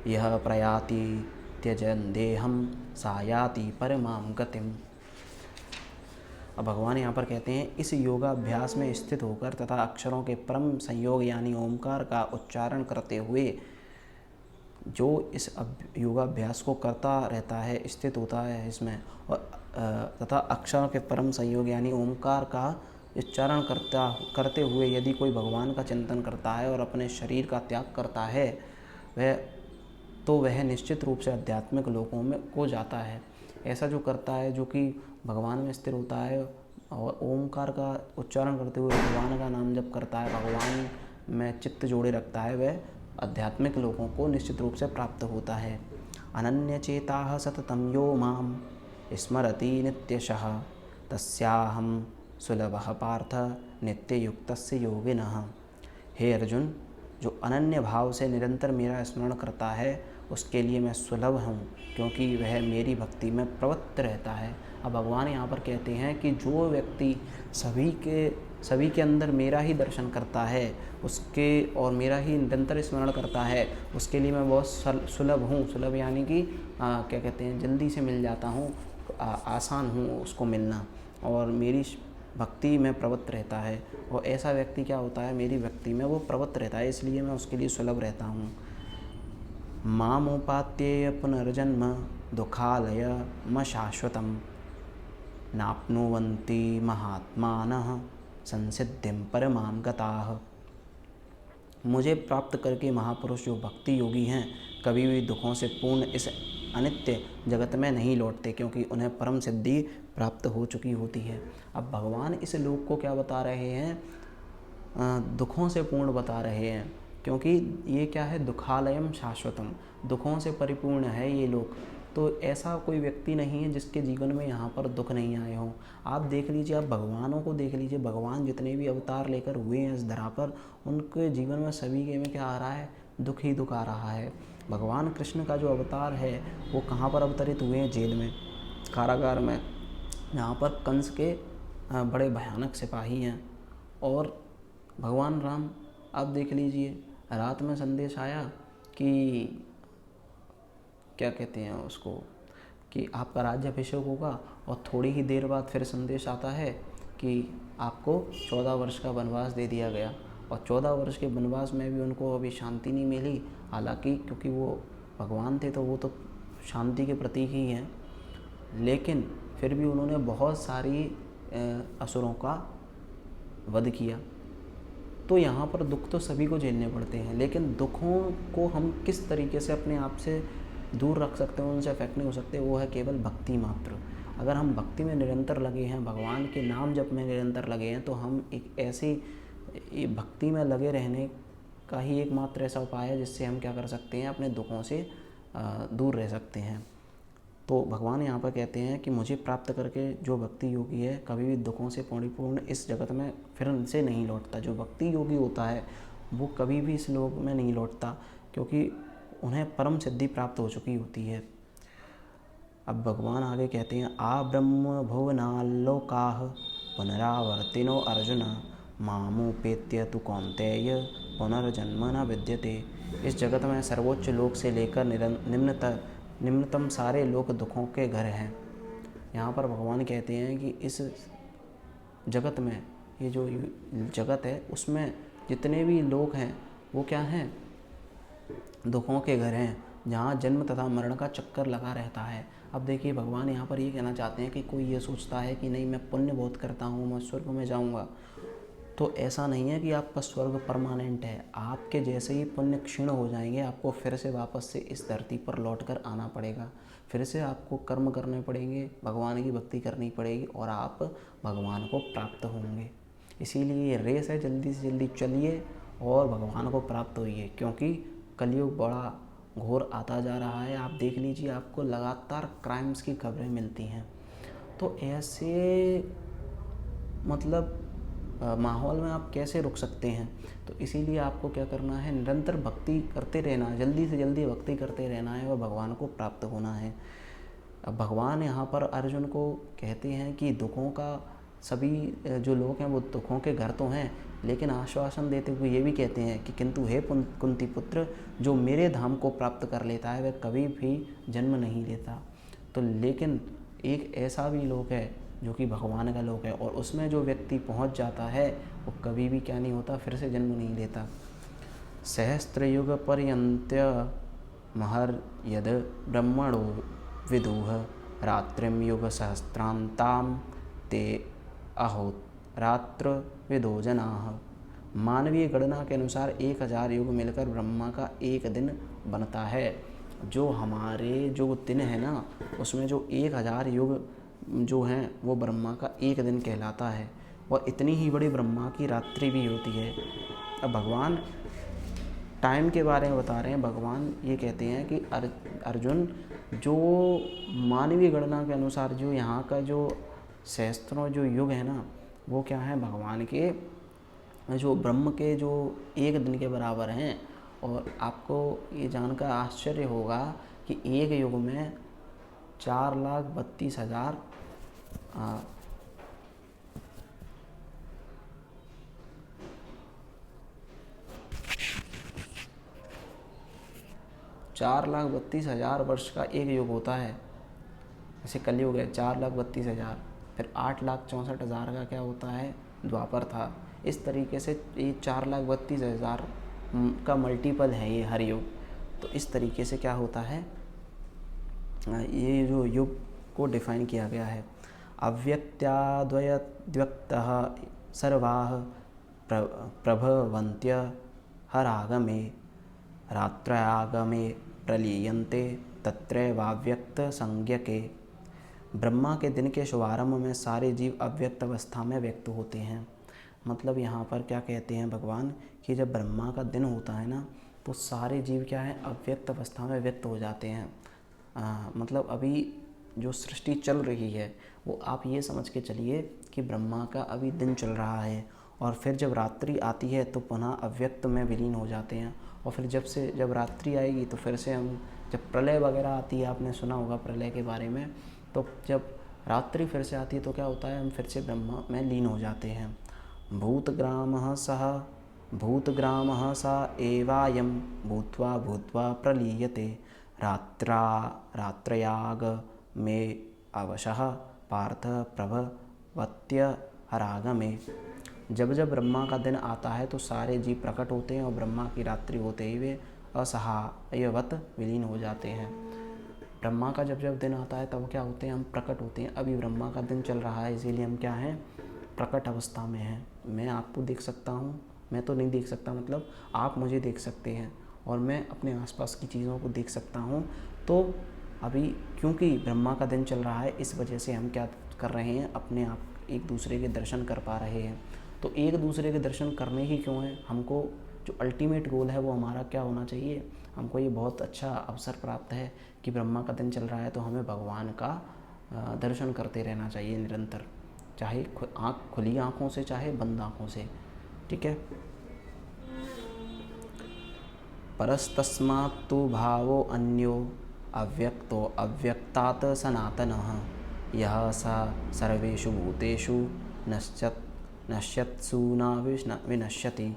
यः प्रयाति त्यजन् देहं सा याति परमां गतिम्। अब भगवान यहाँ पर कहते हैं इस योगाभ्यास में स्थित होकर तथा अक्षरों के परम संयोग यानी ओमकार का उच्चारण करते हुए जो इस योगाभ्यास को करता रहता है, स्थित होता है इसमें, और तथा अक्षरों के परम संयोग यानी ओमकार का उच्चारण करते हुए यदि कोई भगवान का चिंतन करता है और अपने शरीर का त्याग करता है, वह निश्चित रूप से आध्यात्मिक लोकों में को जाता है। ऐसा जो करता है, जो कि भगवान में स्थिर होता है और ओमकार का उच्चारण करते हुए भगवान का नाम जप करता है, भगवान में चित्त जोड़े रखता है, वह आध्यात्मिक लोगों को निश्चित रूप से प्राप्त होता है। अनन्यचेताः सततं यो मां स्मरति नित्यशः तस्याहं सुलभः पार्थ नित्ययुक्तस्य योगिनः। हे अर्जुन, जो अनन्य भाव से निरंतर मेरा स्मरण करता है उसके लिए मैं सुलभ हूँ, क्योंकि वह मेरी भक्ति में प्रवृत्त रहता है। अब भगवान यहाँ पर कहते हैं कि जो व्यक्ति सभी के सभी के अंदर मेरा ही दर्शन करता है, उसके और मेरा ही निरंतर स्मरण करता है, उसके लिए मैं बहुत सुलभ हूँ। सुलभ यानी कि क्या कहते हैं, जल्दी से मिल जाता हूँ, आसान हूँ उसको मिलना, और मेरी भक्ति में प्रवृत्त रहता है। और ऐसा व्यक्ति क्या होता है, मेरी भक्ति में वो प्रवृत्त रहता है, इसलिए मैं उसके लिए सुलभ रहता हूँ। मामुपात्येय पुनर्जन्म दुःखालयम शाश्वतम् नाप्नुवन्ति महात्मानः संसिद्धिं परमां गताः। मुझे प्राप्त करके महापुरुष जो भक्ति योगी हैं कभी भी दुखों से पूर्ण इस अनित्य जगत में नहीं लौटते, क्योंकि उन्हें परम सिद्धि प्राप्त हो चुकी होती है। अब भगवान इस लोक को क्या बता रहे हैं, दुखों से पूर्ण बता रहे हैं, क्योंकि ये क्या है, दुखालयम शाश्वतम, दुखों से परिपूर्ण है ये लोक। तो ऐसा कोई व्यक्ति नहीं है जिसके जीवन में यहाँ पर दुख नहीं आए हों। आप देख लीजिए, आप भगवानों को देख लीजिए, भगवान जितने भी अवतार लेकर हुए हैं इस धरा पर, उनके जीवन में सभी के में क्या आ रहा है, दुख ही दुख आ रहा है। भगवान कृष्ण का जो अवतार है वो कहाँ पर अवतरित हुए हैं, जेल में, कारागार में, जहाँ पर कंस के बड़े भयानक सिपाही हैं। और भगवान राम, आप देख लीजिए, रात में संदेश आया कि क्या कहते हैं उसको, कि आपका राज्याभिषेक होगा, और थोड़ी ही देर बाद फिर संदेश आता है कि आपको 14 वर्ष का वनवास दे दिया गया। और 14 वर्ष के वनवास में भी उनको अभी शांति नहीं मिली, हालांकि क्योंकि वो भगवान थे तो वो तो शांति के प्रतीक ही हैं, लेकिन फिर भी उन्होंने बहुत सारी असुरों का वध किया। तो यहाँ पर दुख तो सभी को झेलने पड़ते हैं, लेकिन दुखों को हम किस तरीके से अपने आप से दूर रख सकते हैं, उनसे अफेक्ट नहीं हो सकते, वो है केवल भक्ति मात्र। अगर हम भक्ति में निरंतर लगे हैं, भगवान के नाम जप में निरंतर लगे हैं, तो हम एक ऐसी भक्ति में लगे रहने का ही एकमात्र ऐसा उपाय है जिससे हम क्या कर सकते हैं, अपने दुखों से दूर रह सकते हैं। तो भगवान यहाँ पर कहते हैं कि मुझे प्राप्त करके जो भक्ति योगी है कभी भी दुखों से परिपूर्ण इस जगत में फिर से नहीं लौटता। जो भक्ति योगी होता है वो कभी भी इस लोक में नहीं लौटता, क्योंकि उन्हें परम सिद्धि प्राप्त हो चुकी होती है। अब भगवान आगे कहते हैं, आ ब्रह्म भुवनाल्लोकाः पुनरावर्तिनो अर्जुन मामुपेत्य तु कौन्तेय पुनर्जन्म न विद्यते। इस जगत में सर्वोच्च लोक से लेकर निम्नतम सारे लोक दुखों के घर हैं। यहाँ पर भगवान कहते हैं कि इस जगत में, ये जो जगत है उसमें जितने भी लोक हैं वो क्या हैं, दुखों के घर हैं, जहाँ जन्म तथा मरण का चक्कर लगा रहता है। अब देखिए, भगवान यहाँ पर ये कहना चाहते हैं कि कोई ये सोचता है कि नहीं मैं पुण्य बहुत करता हूँ, मैं स्वर्ग में जाऊँगा, तो ऐसा नहीं है कि आपका स्वर्ग परमानेंट है। आपके जैसे ही पुण्य क्षीण हो जाएंगे, आपको फिर से वापस से इस धरती पर लौटकर आना पड़ेगा, फिर से आपको कर्म करने पड़ेंगे, भगवान की भक्ति करनी पड़ेगी, और आप भगवान को प्राप्त होंगे। इसीलिए ये रेस है, जल्दी से जल्दी चलिए और भगवान को प्राप्त होइए, क्योंकि कलयुग बड़ा घोर आता जा रहा है। आप देख लीजिए, आपको लगातार क्राइम्स की खबरें मिलती हैं। तो ऐसे मतलब माहौल में आप कैसे रुक सकते हैं। तो इसीलिए आपको क्या करना है, निरंतर भक्ति करते रहना, जल्दी से जल्दी भक्ति करते रहना है और भगवान को प्राप्त होना है। अब भगवान यहाँ पर अर्जुन को कहते हैं कि दुखों का सभी जो लोग हैं वो दुखों के घर तो हैं, लेकिन आश्वासन देते हुए ये भी कहते हैं कि किंतु हे कुंती पुत्र, जो मेरे धाम को प्राप्त कर लेता है वह कभी भी जन्म नहीं लेता। तो लेकिन एक ऐसा भी लोक है जो कि भगवान का लोक है, और उसमें जो व्यक्ति पहुंच जाता है वो कभी भी क्या नहीं होता, फिर से जन्म नहीं लेता। सहस्त्रयुग पर्यंत्य महर यद ब्रह्मणो विदुः रात्रिम युग सहस्त्रांताम ते अहोरात्र विदो जनाः। मानवीय गणना के अनुसार 1000 युग मिलकर ब्रह्मा का एक दिन बनता है। जो हमारे जो दिन है ना, उसमें जो 1000 युग जो हैं वो ब्रह्मा का एक दिन कहलाता है, और इतनी ही बड़ी ब्रह्मा की रात्रि भी होती है। अब भगवान टाइम के बारे में बता रहे हैं। भगवान ये कहते हैं कि अर्जुन, जो मानवीय गणना के अनुसार जो यहाँ का जो सहस्त्रों जो युग है ना, वो क्या है, भगवान के जो ब्रह्म के जो एक दिन के बराबर हैं। और आपको ये जानकर आश्चर्य होगा कि एक युग में 4,32,000 4,32,000 वर्ष का एक युग होता है, जैसे कलयुग है 4,32,000, फिर 8,64,000 का क्या होता है, द्वापर था। इस तरीके से ये 4,32,000 का मल्टीपल है ये हर युग। तो इस तरीके से क्या होता है, ये जो युग को डिफाइन किया गया है। अव्यक्त्याद्वयद्व्यक्तः सर्वाः प्रभवन्त्य हरागमे रात्रयागमे प्रलीयन्ते तत्रैवाव्यक्त संज्ञके। ब्रह्मा के दिन के शुभारंभ में सारे जीव अव्यक्त अवस्था में व्यक्त होते हैं। मतलब यहाँ पर क्या कहते हैं भगवान कि जब ब्रह्मा का दिन होता है ना, तो सारे जीव क्या है, अव्यक्त अवस्था में व्यक्त हो जाते हैं। मतलब अभी जो सृष्टि चल रही है वो आप ये समझ के चलिए कि ब्रह्मा का अभी दिन चल रहा है, और फिर जब रात्रि आती है तो पुनः अव्यक्त में विलीन हो जाते हैं। और फिर जब रात्रि आएगी तो फिर से हम, जब प्रलय वगैरह आती है, आपने सुना होगा प्रलय के बारे में, तो जब रात्रि फिर से आती है तो क्या होता है, हम फिर से ब्रह्मा में लीन हो जाते हैं। भूतग्रामः स एवायं भूत्वा भूत्वा प्रलीयते रात्रयाग में अवशः पार्थ प्रभवत्य हरागमे। जब जब ब्रह्मा का दिन आता है तो सारे जीव प्रकट होते हैं और ब्रह्मा की रात्रि होते ही वे असहायवत विलीन हो जाते हैं। ब्रह्मा का जब जब दिन आता है तब क्या होते हैं, हम प्रकट होते हैं। अभी ब्रह्मा का दिन चल रहा है, इसीलिए हम क्या हैं, प्रकट अवस्था में हैं। मैं आपको देख सकता हूँ, मैं तो नहीं देख सकता, मतलब आप मुझे देख सकते हैं और मैं अपने आसपास की चीज़ों को देख सकता हूँ। तो अभी क्योंकि ब्रह्मा का दिन चल रहा है, इस वजह से हम क्या कर रहे हैं, अपने आप एक दूसरे के दर्शन कर पा रहे हैं। तो एक दूसरे के दर्शन करने ही क्यों है, हमको जो अल्टीमेट गोल है वो हमारा क्या होना चाहिए, हमको ये बहुत अच्छा अवसर प्राप्त है कि ब्रह्मा का दिन चल रहा है तो हमें भगवान का दर्शन करते रहना चाहिए निरंतर, चाहे खुली आँखों से चाहे बंद आँखों से। ठीक है। परस्तस्मात्तु भावो अन्यो अव्यक्तो अव्यक्तात् सनातनः यः स सर्वेषु भूतेषु नश्यत्सु न विनश्यति।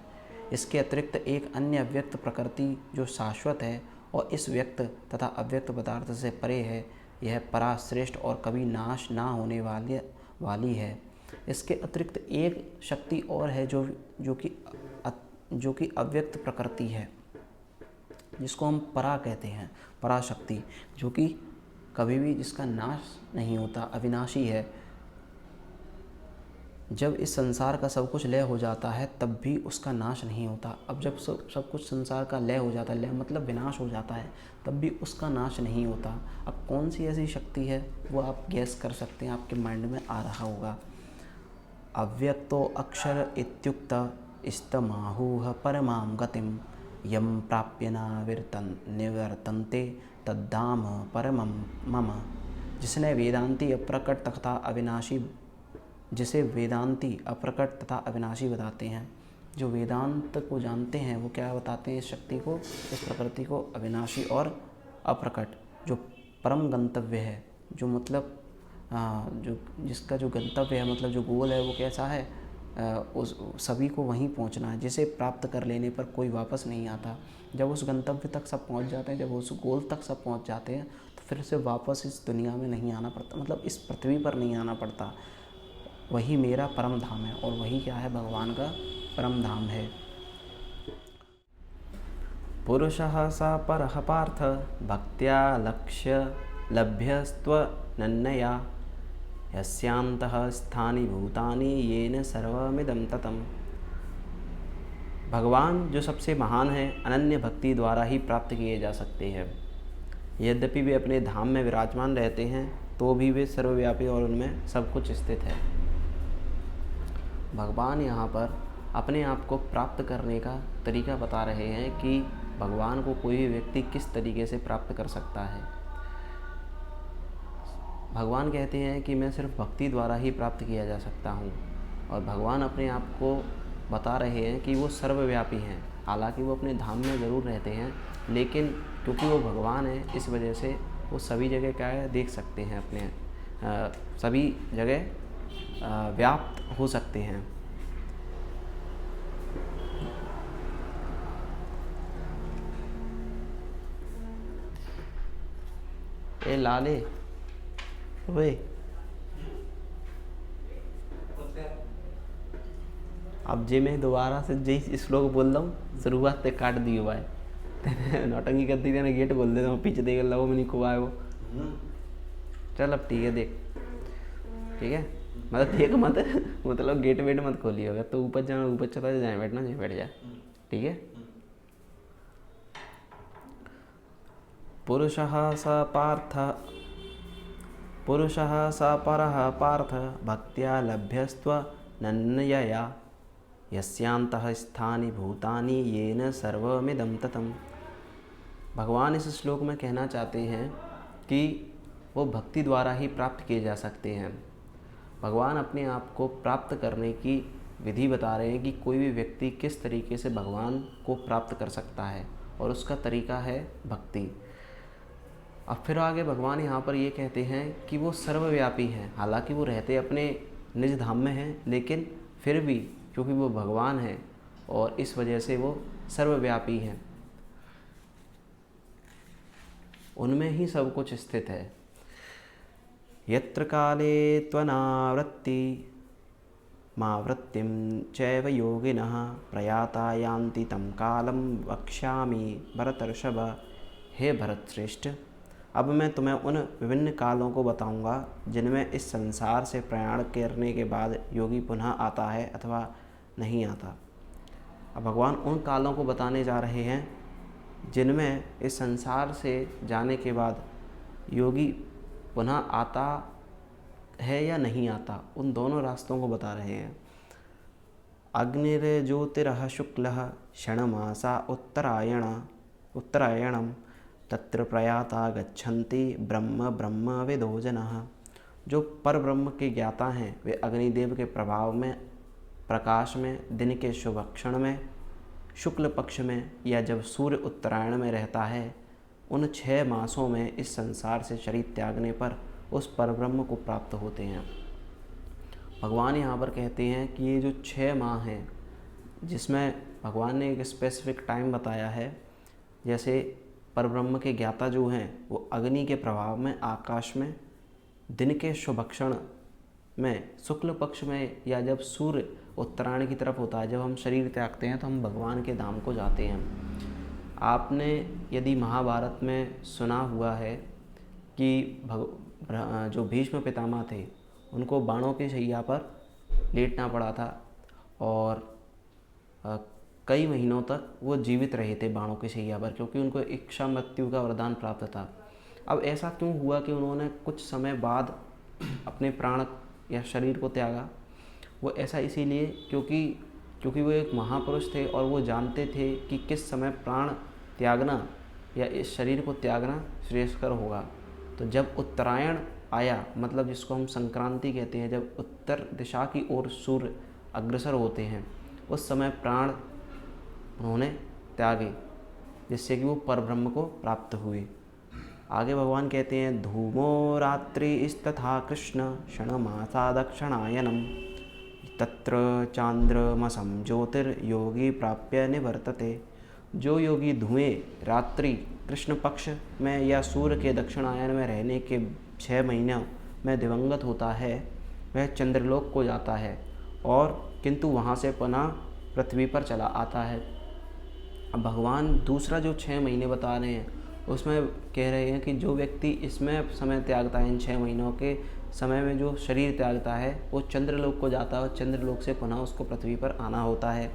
इसके अतिरिक्त एक अन्य अव्यक्त प्रकृति जो शाश्वत है और इस व्यक्त तथा अव्यक्त पदार्थ से परे है, यह परा श्रेष्ठ और कभी नाश ना होने वाली है। इसके अतिरिक्त एक शक्ति और है जो कि अव्यक्त प्रकृति है, जिसको हम परा कहते हैं, पराशक्ति, जो कि कभी भी जिसका नाश नहीं होता, अविनाशी है। जब इस संसार का सब कुछ लय हो जाता है तब भी उसका नाश नहीं होता। अब जब सब कुछ संसार का लय हो जाता है, लय मतलब विनाश हो जाता है, तब भी उसका नाश नहीं होता। अब कौन सी ऐसी शक्ति है, वो आप गैस कर सकते हैं, आपके माइंड में आ रहा होगा। अव्यक्तो अक्षर इत्युक्त इस्तमाहुः परमां गतिं यम प्राप्य निवर्तन्ते तद्धाम परमं मम। जिसे वेदांती अप्रकट तथा अविनाशी बताते हैं। जो वेदांत को जानते हैं वो क्या बताते हैं, इस शक्ति को, इस प्रकृति को अविनाशी और अप्रकट, जो परम गंतव्य है, जो मतलब जिसका जो गंतव्य है, मतलब जो गोल है वो कैसा है, उस सभी को वहीं पहुंचना है, जिसे प्राप्त कर लेने पर कोई वापस नहीं आता। जब उस गंतव्य तक सब पहुंच जाते हैं, जब उस गोल तक सब पहुंच जाते हैं, तो फिर से वापस इस दुनिया में नहीं आना पड़ता, मतलब इस पृथ्वी पर नहीं आना पड़ता। वही मेरा परम धाम है, और वही क्या है, भगवान का परम धाम है। पुरुषः स परः पार्थ भक्त्या लक्ष्य लभ्यस्त्वनन्यया यस्यान्तः स्थानि भूतानि येन सर्वमिदं ततम्। भगवान जो सबसे महान है, अनन्य भक्ति द्वारा ही प्राप्त किए जा सकते हैं। यद्यपि वे अपने धाम में विराजमान रहते हैं तो भी वे सर्वव्यापी और उनमें सब कुछ स्थित है। भगवान यहाँ पर अपने आप को प्राप्त करने का तरीका बता रहे हैं कि भगवान को कोई भी व्यक्ति किस तरीके से प्राप्त कर सकता है। भगवान कहते हैं कि मैं सिर्फ भक्ति द्वारा ही प्राप्त किया जा सकता हूँ, और भगवान अपने आप को बता रहे हैं कि वो सर्वव्यापी हैं। हालांकि वो अपने धाम में ज़रूर रहते हैं, लेकिन क्योंकि वो भगवान है, इस वजह से वो सभी जगह क्या है, देख सकते हैं, अपने सभी जगह व्याप्त हो सकते हैं। ए लाले वे अब जे मैं दोबारा से जे श्लोक बोल रहा हूँ शुरुआत से काट दियो भाई नौटंकी करती थी ना गेट बोल देता हूँ पीछे देख लो मैंने खुआ है वो। चल अब ठीक है देख, ठीक है मतलब देख मत मतलब गेट वेट मत खोलिए, अगर तो ऊपर जाना ऊपर चला जाए, बैठना जाए बैठ जाए, ठीक है। पुरुषः स परः पार्थ भक्त्या लभ्यस्त्वनन्यया यस्यान्तः स्थानि भूतानि येन सर्वमिदं ततम्। भगवान इस श्लोक में कहना चाहते हैं कि वो भक्ति द्वारा ही प्राप्त किए जा सकते हैं। भगवान अपने आप को प्राप्त करने की विधि बता रहे हैं कि कोई भी व्यक्ति किस तरीके से भगवान को प्राप्त कर सकता है, और उसका तरीका है भक्ति। अब फिर आगे भगवान यहाँ पर ये कहते हैं कि वो सर्वव्यापी हैं। हालांकि वो रहते अपने निज धाम में हैं, लेकिन फिर भी क्योंकि वो भगवान हैं और इस वजह से वो सर्वव्यापी हैं, उनमें ही सब कुछ स्थित है। यत्र काले त्वनावृत्ति मावृत्तिं चैव योगिनः प्रयाता यान्ति तं कालं वक्ष्यामि भरतर्षभ। हे भरतश्रेष्ठ, अब मैं तुम्हें उन विभिन्न कालों को बताऊंगा जिनमें इस संसार से प्रयाण करने के बाद योगी पुनः आता है अथवा नहीं आता। अब भगवान उन कालों को बताने जा रहे हैं जिनमें इस संसार से जाने के बाद योगी पुनः आता है या नहीं आता, उन दोनों रास्तों को बता रहे हैं। अग्निर्ज्योतिरः शुक्लः षण्मासा उत्तरायणं तत्र प्रयाता गच्छन्ति ब्रह्म विदो जनः। जो पर ब्रह्म के ज्ञाता हैं वे अग्निदेव के प्रभाव में, प्रकाश में, दिन के शुभ क्षण में, शुक्ल पक्ष में या जब सूर्य उत्तरायण में रहता है, उन 6 मासों में इस संसार से शरीर त्यागने पर उस परब्रह्म को प्राप्त होते हैं। भगवान यहाँ पर कहते हैं कि ये जो 6 माह हैं, जिसमें भगवान ने एक स्पेसिफिक टाइम बताया है, जैसे परब्रह्म के ज्ञाता जो हैं वो अग्नि के प्रभाव में, आकाश में, दिन के शुभ क्षण में, शुक्ल पक्ष में या जब सूर्य उत्तरायण की तरफ होता है, जब हम शरीर त्यागते हैं तो हम भगवान के धाम को जाते हैं। आपने यदि महाभारत में सुना हुआ है कि जो भीष्म पितामह थे उनको बाणों की शैया पर लेटना पड़ा था और कई महीनों तक वो जीवित रहे थे बाणों की शैया पर, क्योंकि उनको इच्छा मृत्यु का वरदान प्राप्त था। अब ऐसा क्यों हुआ कि उन्होंने कुछ समय बाद अपने प्राण या शरीर को त्यागा? वो ऐसा इसीलिए क्योंकि वो एक महापुरुष थे और वो जानते थे कि किस समय प्राण त्यागना या इस शरीर को त्यागना श्रेयस्कर होगा। तो जब उत्तरायण आया, मतलब जिसको हम संक्रांति कहते हैं, जब उत्तर दिशा की ओर सूर्य अग्रसर होते हैं, उस समय प्राण उन्होंने त्यागे, जिससे कि वो परब्रह्म को प्राप्त हुए। आगे भगवान कहते हैं धूमो रात्रिस्तथा कृष्ण क्षणमासा दक्षिणायनम तत्र चांद्रमसं ज्योतिर्योगी प्राप्य निवर्तते। जो योगी धुएं रात्रि कृष्ण पक्ष में या सूर्य के दक्षिणायन में रहने के 6 महीनों में दिवंगत होता है, वह चंद्रलोक को जाता है और किंतु वहाँ से पुनः पृथ्वी पर चला आता है। अब भगवान दूसरा जो 6 महीने बता रहे हैं उसमें कह रहे हैं कि जो व्यक्ति इसमें समय त्यागता है, इन 6 महीनों के समय में जो शरीर त्यागता है, वो चंद्रलोक को जाता है और चंद्रलोक से पुनः उसको पृथ्वी पर आना होता है।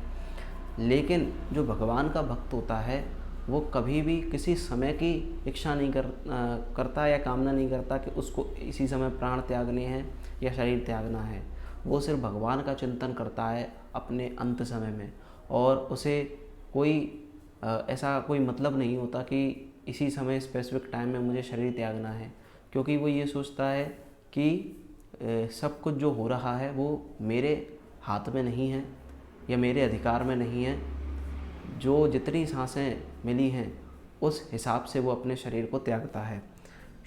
लेकिन जो भगवान का भक्त होता है वो कभी भी किसी समय की इच्छा नहीं करता या कामना नहीं करता कि उसको इसी समय प्राण त्यागने हैं या शरीर त्यागना है। वो सिर्फ भगवान का चिंतन करता है अपने अंत समय में, और उसे कोई ऐसा कोई मतलब नहीं होता कि इसी समय स्पेसिफिक टाइम में मुझे शरीर त्यागना है, क्योंकि वो ये सोचता है कि सब कुछ जो हो रहा है वो मेरे हाथ में नहीं है या मेरे अधिकार में नहीं है। जो जितनी सांसें मिली हैं उस हिसाब से वो अपने शरीर को त्यागता है।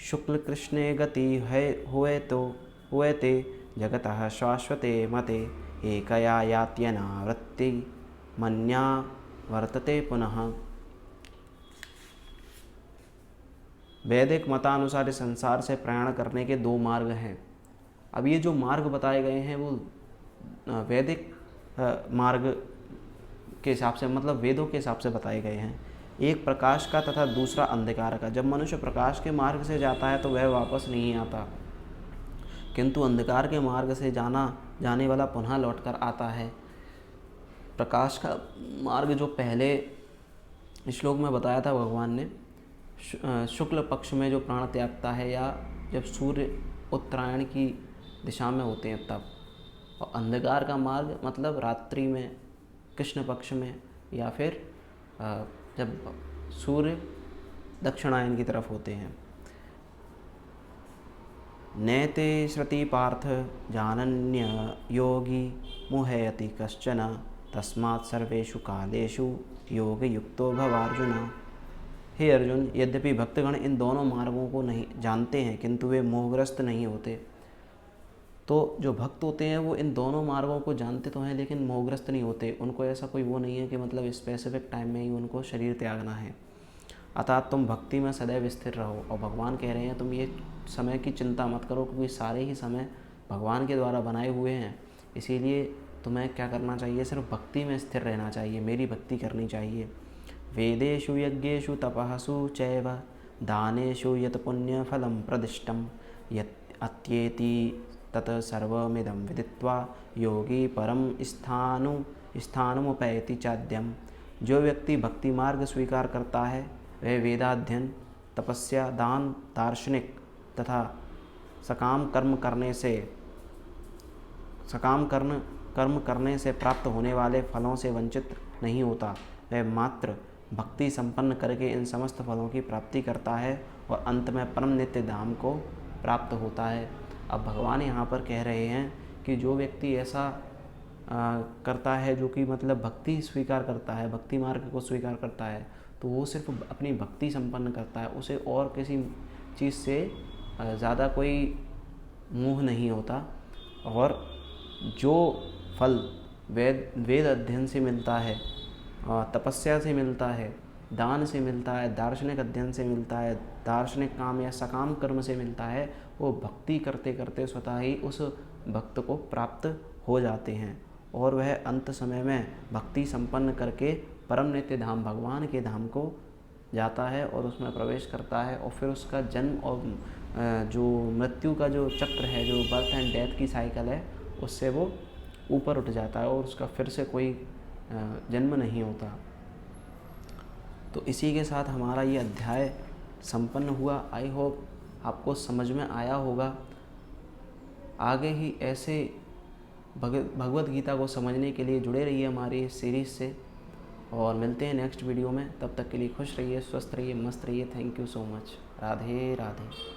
शुक्ल कृष्णे गति है हुए ते जगतः शाश्वते मते एकया यात्यनावृत्ति मन्या वर्तते पुनः। वैदिक मतानुसार इस संसार से प्रयाण करने के 2 मार्ग हैं। अब ये जो मार्ग बताए गए हैं वो वैदिक मार्ग के हिसाब से, मतलब वेदों के हिसाब से बताए गए हैं। एक प्रकाश का तथा दूसरा अंधकार का। जब मनुष्य प्रकाश के मार्ग से जाता है तो वह वापस नहीं आता, किंतु अंधकार के मार्ग से जाने वाला पुनः लौटकर आता है। प्रकाश का मार्ग जो पहले श्लोक में बताया था भगवान ने, शुक्ल पक्ष में जो प्राण त्यागता है या जब सूर्य उत्तरायण की दिशा में होते हैं तब। और अंधकार का मार्ग मतलब रात्रि में, कृष्ण पक्ष में, या फिर जब सूर्य दक्षिणायन की तरफ होते हैं। नैते श्रुति पार्थ जानन्य योगी मुह्यति कश्चन तस्मात् सर्वेषु कालेषु योग युक्तो भवार्जुन। हे अर्जुन, यद्यपि भक्तगण इन दोनों मार्गों को नहीं जानते हैं किंतु वे मोहग्रस्त नहीं होते। तो जो भक्त होते हैं वो इन दोनों मार्गों को जानते तो हैं लेकिन मोहग्रस्त नहीं होते। उनको ऐसा कोई वो नहीं है कि मतलब स्पेसिफिक टाइम में ही उनको शरीर त्यागना है। अतः तुम भक्ति में सदैव स्थिर रहो। और भगवान कह रहे हैं तुम ये समय की चिंता मत करो, क्योंकि सारे ही समय भगवान के द्वारा बनाए हुए हैं। इसीलिए तुम्हें क्या करना चाहिए, सिर्फ भक्ति में स्थिर रहना चाहिए, मेरी भक्ति करनी चाहिए। वेदेषु यज्ञेषु तपःसु चैव दानेषु यत् पुण्यफलं प्रदिष्टं यत् अत्येति तत् सर्वमिदं विदित्वा योगी परम स्थानमुपैति चाद्यम। जो व्यक्ति भक्ति मार्ग स्वीकार करता है वह वेदाध्ययन, तपस्या, दान, दार्शनिक तथा सकाम कर्म करने से प्राप्त होने वाले फलों से वंचित नहीं होता। वह मात्र भक्ति संपन्न करके इन समस्त फलों की प्राप्ति करता है और अंत में परम नित्य धाम को प्राप्त होता है। अब भगवान यहाँ पर कह रहे हैं कि जो व्यक्ति ऐसा करता है, जो कि मतलब भक्ति स्वीकार करता है, भक्ति मार्ग को स्वीकार करता है, तो वो सिर्फ अपनी भक्ति संपन्न करता है, उसे और किसी चीज़ से ज़्यादा कोई मोह नहीं होता। और जो फल वेद अध्ययन से मिलता है, तपस्या से मिलता है, दान से मिलता है, दार्शनिक अध्ययन से मिलता है, दार्शनिक काम या सकाम कर्म से मिलता है, वो भक्ति करते करते स्वतः ही उस भक्त को प्राप्त हो जाते हैं और वह अंत समय में भक्ति संपन्न करके परम नित्य धाम, भगवान के धाम को जाता है और उसमें प्रवेश करता है। और फिर उसका जन्म और जो मृत्यु का जो चक्र है, जो बर्थ एंड डेथ की साइकिल है, उससे वो ऊपर उठ जाता है और उसका फिर से कोई जन्म नहीं होता। तो इसी के साथ हमारा ये अध्याय संपन्न हुआ। आई होप आपको समझ में आया होगा। आगे ही ऐसे भगवत गीता को समझने के लिए जुड़े रहिए हमारी इस सीरीज़ से और मिलते हैं नेक्स्ट वीडियो में। तब तक के लिए खुश रहिए, स्वस्थ रहिए, मस्त रहिए। Thank you so much. Radhe Radhe.